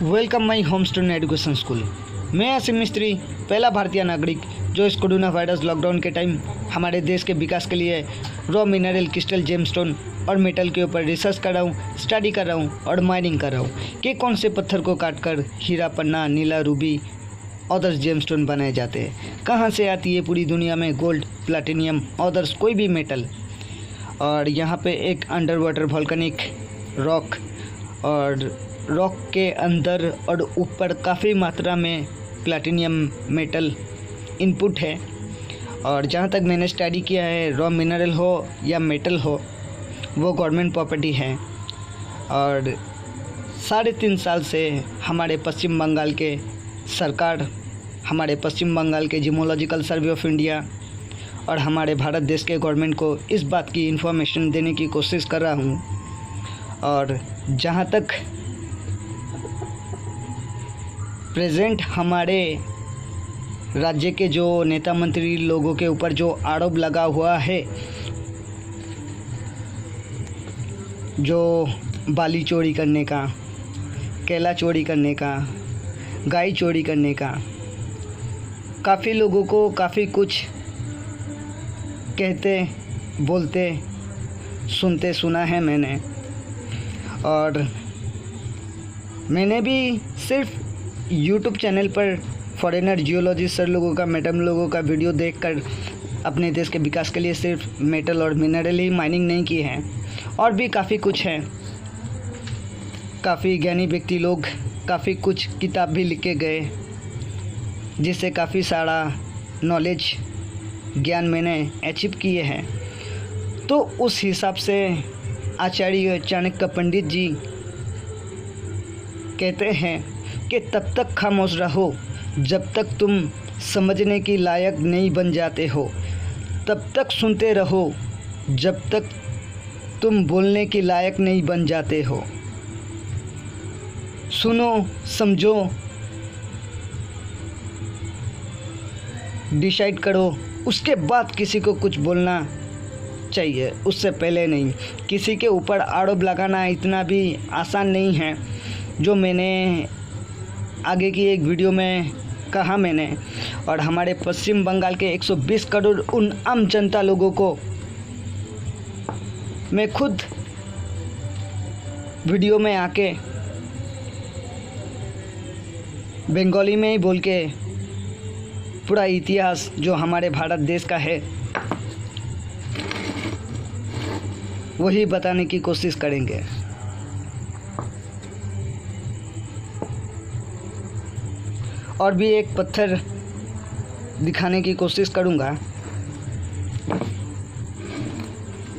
Welcome my homestone education school. मैं आसिम मिस्त्री, पहला भारतीय नागरिक जो इस कोरोना वायरस लॉकडाउन के टाइम हमारे देश के विकास के लिए रॉ मिनरल, क्रिस्टल, जेमस्टोन और मेटल के ऊपर रिसर्च कर रहा हूँ, स्टडी कर रहा हूँ और माइनिंग कर रहा हूँ कि कौन से पत्थर को काटकर हीरा, पन्ना, नीला, रूबी, अदर्स जेमस्टोन बनाए जाते हैं, कहाँ से आती है पूरी दुनिया में गोल्ड, प्लैटिनियम, अदर्स कोई भी मेटल। और यहाँ पे एक अंडर वाटर वॉल्केनिक रॉक और रॉक के अंदर और ऊपर काफ़ी मात्रा में प्लैटिनियम मेटल इनपुट है। और जहाँ तक मैंने स्टडी किया है, रॉ मिनरल हो या मेटल हो, वो गवर्नमेंट प्रॉपर्टी है। और 3.5 साल से हमारे पश्चिम बंगाल के सरकार, हमारे पश्चिम बंगाल के जियोलॉजिकल सर्वे ऑफ इंडिया और हमारे भारत देश के गवर्नमेंट को इस बात की इन्फॉर्मेशन देने की कोशिश कर रहा हूँ। और जहाँ तक प्रेजेंट हमारे राज्य के जो नेता मंत्री लोगों के ऊपर जो आरोप लगा हुआ है, जो बाली चोरी करने का, केला चोरी करने का, गाय चोरी करने का, काफ़ी लोगों को काफ़ी कुछ कहते बोलते सुनते सुना है मैंने। और मैंने भी सिर्फ यूट्यूब चैनल पर फॉरेनर जियोलॉजिस्ट सर लोगों का, मैडम लोगों का वीडियो देखकर अपने देश के विकास के लिए सिर्फ मेटल और मिनरल ही माइनिंग नहीं की है, और भी काफ़ी कुछ है। काफ़ी ज्ञानी व्यक्ति लोग काफ़ी कुछ किताब भी लिख के गए, जिससे काफ़ी सारा नॉलेज, ज्ञान मैंने अचीव किए हैं। तो उस हिसाब से आचार्य चाणक्य पंडित जी कहते हैं कि तब तक खामोश रहो जब तक तुम समझने की लायक नहीं बन जाते हो, तब तक सुनते रहो जब तक तुम बोलने की लायक नहीं बन जाते हो। सुनो, समझो, डिसाइड करो, उसके बाद किसी को कुछ बोलना चाहिए, उससे पहले नहीं। किसी के ऊपर आरोप लगाना इतना भी आसान नहीं है, जो मैंने आगे की एक वीडियो में कहा मैंने। और हमारे पश्चिम बंगाल के 120 करोड़ उन आम जनता लोगों को मैं खुद वीडियो में आके बंगाली में ही बोल के पूरा इतिहास जो हमारे भारत देश का है वही बताने की कोशिश करेंगे। और भी एक पत्थर दिखाने की कोशिश करूँगा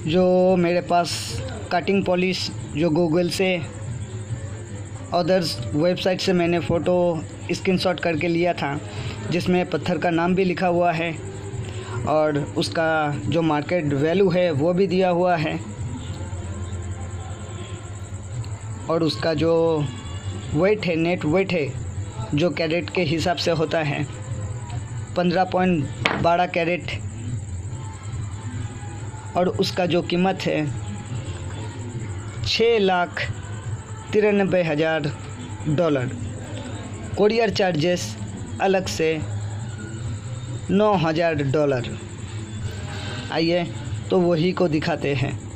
जो मेरे पास कटिंग पॉलिश, जो गूगल से, अदर्स वेबसाइट से मैंने फ़ोटो स्क्रीनशॉट करके लिया था, जिसमें पत्थर का नाम भी लिखा हुआ है और उसका जो मार्केट वैल्यू है वो भी दिया हुआ है। और उसका जो वेट है, नेट वेट है, जो कैरेट के हिसाब से होता है, 15.12 कैरेट। और उसका जो कीमत है $6,93,000। कोरियर चार्जेस अलग से $9,000। आइए तो वही को दिखाते हैं।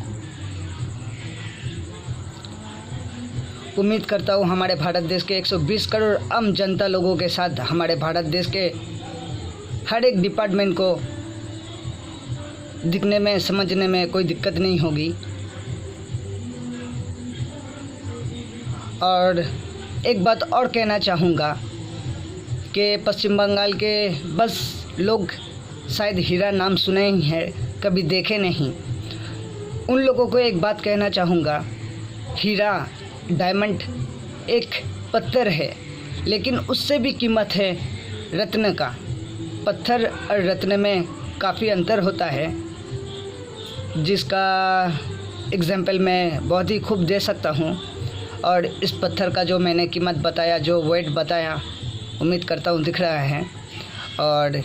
उम्मीद करता हूँ हमारे भारत देश के 120 करोड़ आम जनता लोगों के साथ हमारे भारत देश के हर एक डिपार्टमेंट को दिखने में, समझने में कोई दिक्कत नहीं होगी। और एक बात और कहना चाहूँगा कि पश्चिम बंगाल के बस लोग शायद हीरा नाम सुने ही है, कभी देखे नहीं। उन लोगों को एक बात कहना चाहूँगा, हीरा, डायमंड एक पत्थर है, लेकिन उससे भी कीमत है रत्न का। पत्थर और रत्न में काफ़ी अंतर होता है, जिसका एग्जाम्पल मैं बहुत ही खूब दे सकता हूँ। और इस पत्थर का जो मैंने कीमत बताया, जो वेट बताया, उम्मीद करता हूँ दिख रहा है। और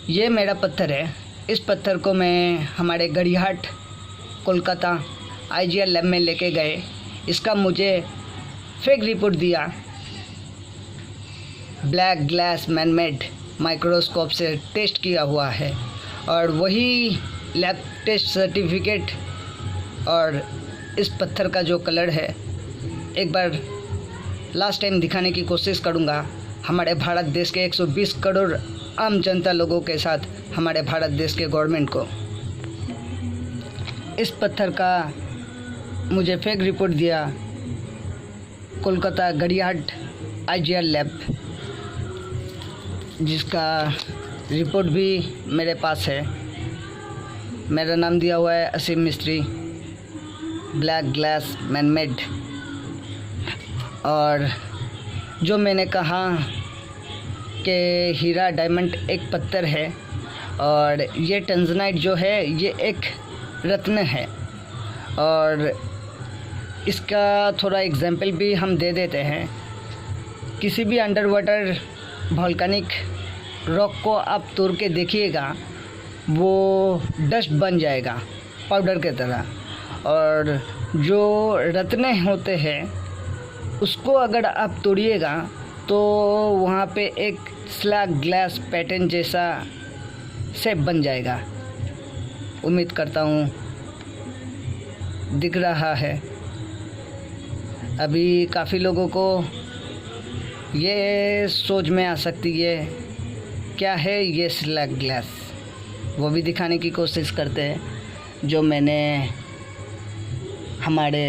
ये मेरा पत्थर है। इस पत्थर को मैं हमारे गड़ीहाट कोलकाता IGL लैब में लेके गए। इसका मुझे फेक रिपोर्ट दिया ब्लैक ग्लास मैनमेड माइक्रोस्कोप से टेस्ट किया हुआ है और वही लैब टेस्ट सर्टिफिकेट और इस पत्थर का जो कलर है एक बार लास्ट टाइम दिखाने की कोशिश करूँगा हमारे भारत देश के 120 करोड़ आम जनता लोगों के साथ, हमारे भारत देश के गवर्नमेंट को। इस पत्थर का मुझे फेक रिपोर्ट दिया कोलकाता गड़ियाहाट IGR लैब, जिसका रिपोर्ट भी मेरे पास है। मेरा नाम दिया हुआ है असीम मिस्त्री, ब्लैक ग्लास मैनमेड। और जो मैंने कहा कि हीरा डायमंड एक पत्थर है और ये टंजनाइट जो है ये एक रत्न है। और इसका थोड़ा एग्जाम्पल भी हम दे देते हैं। किसी भी अंडर वाटर वोल्केनिक रॉक को आप तोड़ के देखिएगा, वो डस्ट बन जाएगा पाउडर के तरह। और जो रत्न होते हैं उसको अगर आप तोड़िएगा तो वहाँ पे एक स्लैग ग्लास पैटर्न जैसा शेप बन जाएगा। उम्मीद करता हूँ दिख रहा है। अभी काफ़ी लोगों को ये सोच में आ सकती है क्या है ये स्लैग ग्लास, वो भी दिखाने की कोशिश करते हैं। जो मैंने हमारे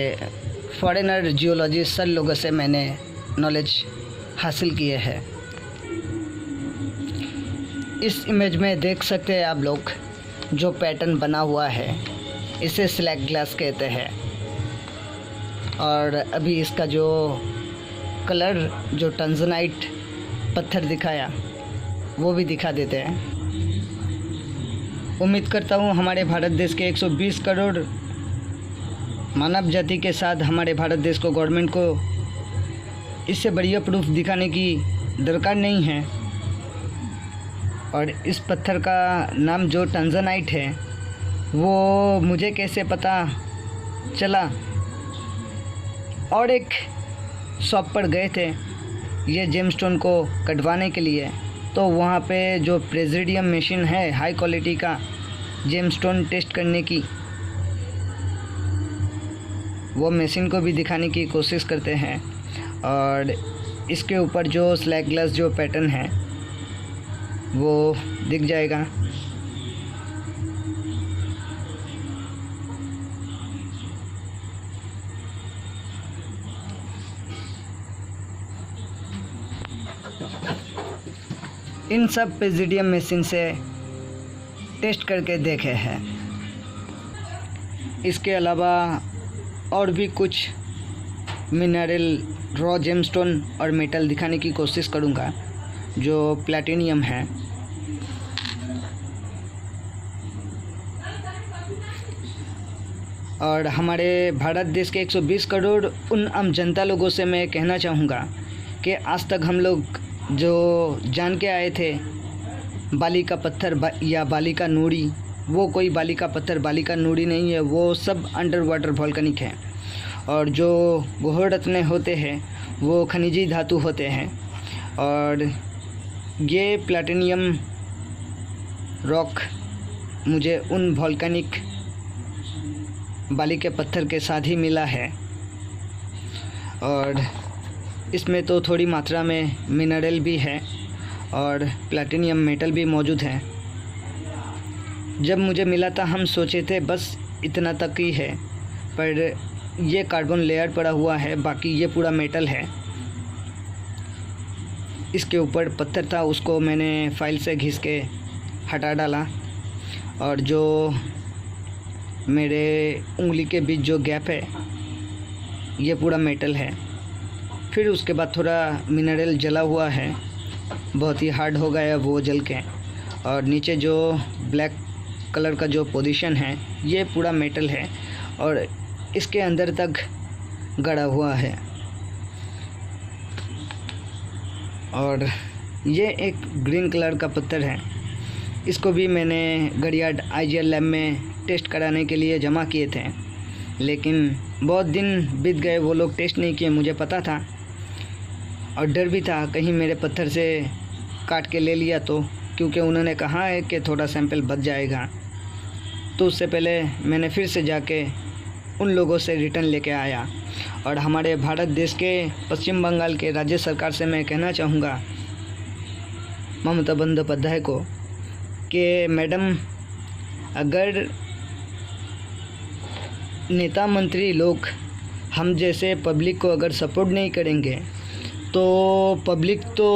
फॉरेनर जियोलॉजिस्ट सर लोगों से मैंने नॉलेज हासिल किए हैं। इस इमेज में देख सकते हैं आप लोग जो पैटर्न बना हुआ है इसे स्लैग ग्लास कहते हैं। और अभी इसका जो कलर जो टंजनाइट पत्थर दिखाया वो भी दिखा देते हैं। उम्मीद करता हूँ हमारे भारत देश के 120 करोड़ मानव जाति के साथ हमारे भारत देश को, गवर्नमेंट को इससे बढ़िया प्रूफ दिखाने की दरकार नहीं है। और इस पत्थर का नाम जो टंजनाइट है वो मुझे कैसे पता चला, और एक शॉप पर गए थे ये जेमस्टोन को कटवाने के लिए, तो वहाँ पे जो प्रेसिडियम मशीन है हाई क्वालिटी का जेमस्टोन टेस्ट करने की, वो मशीन को भी दिखाने की कोशिश करते हैं। और इसके ऊपर जो स्लैग ग्लास जो पैटर्न है वो दिख जाएगा। इन सब प्रेसिडियम मशीन से टेस्ट करके देखे हैं। इसके अलावा और भी कुछ मिनरल, रॉ जेमस्टोन और मेटल दिखाने की कोशिश करूँगा जो प्लैटिनियम है। और हमारे भारत देश के 120 करोड़ उन आम जनता लोगों से मैं कहना चाहूँगा कि आज तक हम लोग जो जान के आए थे बाली का पत्थर या बाली का नूड़ी, वो कोई बाली का पत्थर, बाली का नूड़ी नहीं है, वो सब अंडर वाटर वोल्केनिक है। और जो गोहर रत्न होते हैं वो खनिजी धातु होते हैं। और ये प्लैटिनियम रॉक मुझे उन वोल्केनिक बाली के पत्थर के साथ ही मिला है। और इसमें तो थोड़ी मात्रा में मिनरल भी है और प्लैटिनियम मेटल भी मौजूद है। जब मुझे मिला था हम सोचे थे बस इतना तक ही है, पर ये कार्बन लेयर पड़ा हुआ है, बाकी ये पूरा मेटल है। इसके ऊपर पत्थर था, उसको मैंने फाइल से घिस के हटा डाला। और जो मेरे उंगली के बीच जो गैप है ये पूरा मेटल है। फिर उसके बाद थोड़ा मिनरल जला हुआ है, बहुत ही हार्ड हो गया वो जल के। और नीचे जो ब्लैक कलर का जो पोजीशन है ये पूरा मेटल है और इसके अंदर तक गड़ा हुआ है। और ये एक ग्रीन कलर का पत्थर है, इसको भी मैंने गड़ियाहाट IGR लैब में टेस्ट कराने के लिए जमा किए थे, लेकिन बहुत दिन बीत गए, वो लोग टेस्ट नहीं किए। मुझे पता था और डर भी था कहीं मेरे पत्थर से काट के ले लिया तो, क्योंकि उन्होंने कहा है कि थोड़ा सैंपल बच जाएगा। तो उससे पहले मैंने फिर से जाके उन लोगों से रिटर्न लेके आया। और हमारे भारत देश के पश्चिम बंगाल के राज्य सरकार से मैं कहना चाहूँगा, ममता बंदोपाध्याय को, कि मैडम, अगर नेता मंत्री लोग हम जैसे पब्लिक को अगर सपोर्ट नहीं करेंगे तो पब्लिक तो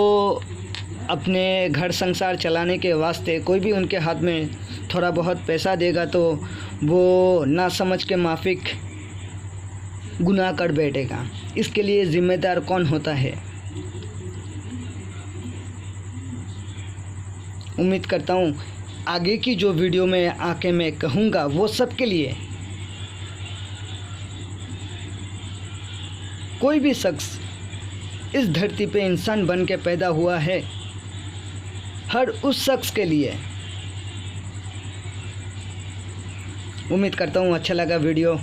अपने घर संसार चलाने के वास्ते कोई भी उनके हाथ में थोड़ा बहुत पैसा देगा तो वो ना समझ के माफिक गुनाह कर बैठेगा। इसके लिए ज़िम्मेदार कौन होता है? उम्मीद करता हूँ आगे की जो वीडियो में आके मैं कहूँगा वो सबके लिए। कोई भी शख्स इस धरती पे इंसान बन के पैदा हुआ है, हर उस शख्स के लिए। उम्मीद करता हूँ अच्छा लगा वीडियो।